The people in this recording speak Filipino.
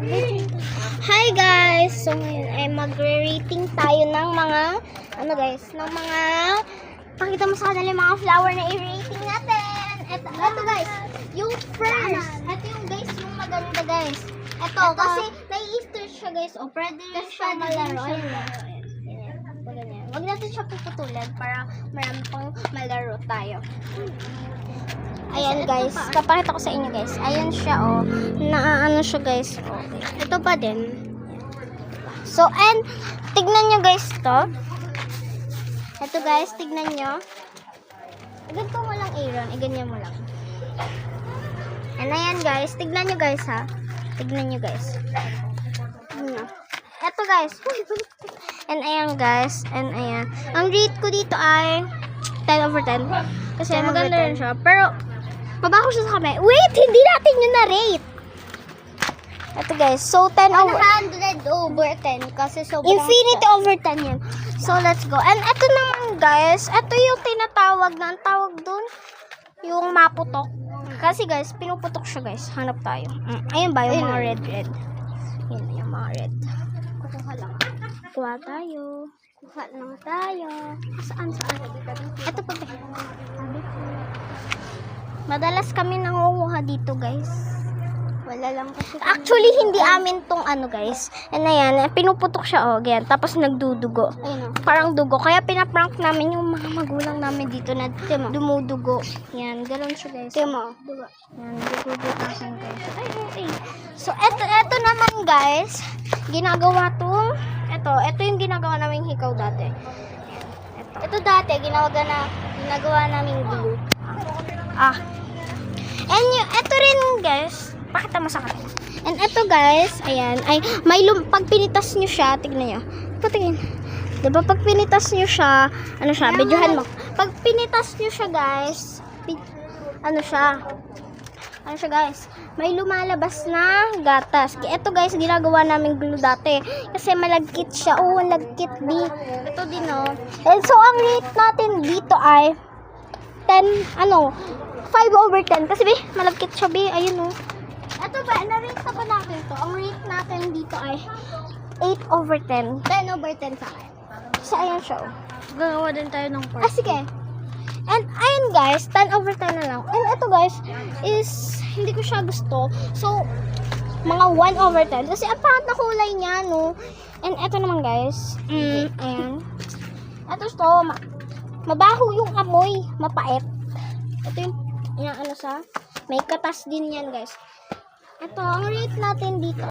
Hi guys! So ngayon ay magre-rating tayo ng mga ng mga pakita mo sa kanila yung mga flower na i-rating natin. Ito guys, yung first. Ito yung guys, yung maganda guys. Ito kasi nai-Easter siya guys. O pwede siya malaro. Huwag natin siya puputulan para marami pang malaro tayo. Ayan guys, kapakita ko sa inyo guys. Ayan siya na siya guys. Ito pa din. So and tignan nyo guys to. Ito guys, tignan nyo. Ganito mo lang Aaron, iganyan mo lang. And ayan guys, tignan nyo guys ha. Tignan nyo guys. Ito guys. And ayan guys, and ayan. Ang rate ko dito ay 10/10. Kasi maganda rin siya. Pero mabaho siya sa kamay. Wait! Hindi natin yun na-rate. Ito guys. So, 100/10. Kasi sobrang infinity over 10 yan. So, let's go. And ito naman guys. Ito yung tinatawag na. Ang tawag dun. Yung maputok. Kasi guys, pinuputok siya guys. Hanap tayo. Ayun ba? Yung mga red. Yun yung mga red. Kukuha lang. Kuha tayo. Kuha lang tayo. Saan? Ito pa ba? Madalas kami nangunguha dito guys. Wala lang kasi. Actually, hindi amin tong guys. And ayan, pinuputok siya ganyan. Tapos nagdudugo. Parang dugo. Kaya pinaprank namin yung mga magulang namin dito na dumudugo. Yan, ganoon siya guys. Dugo. Yan, dugo kasi guys. Ay. So, eto naman guys. Ginagawa tong ito yung ginagawa naming hikaw dati. Ito dati, ginagawa naming glue. And ito rin guys, pakita mo sa kanila. And ito guys, ayan, ay may pag pinitas nyo siya, tignan nyo. Patingin. Diba pag pinitas nyo siya, videohan mo. Pag pinitas nyo siya guys, siya guys, may lumalabas na gatas. Ito guys, ginagawa namin glue dati. Kasi malagkit siya. Malagkit di. Ito din And so, ang rate natin dito ay 5/10. Kasi malagkit siya ayun Ito ba, na-rate na pa natin to. Ang rate natin dito ay 8/10. 10/10 sa akin. So, ayan siya Gagawa din tayo ng part. sige. And ayun guys, 10/10 na lang. And ito guys, is hindi ko siya gusto. So, mga 1/10. Kasi ang pangit na kulay niya, And ito naman guys, ayan. Ito mabaho yung amoy, mapait. Ito yung may katas din yan guys. Ito, ang rate natin dito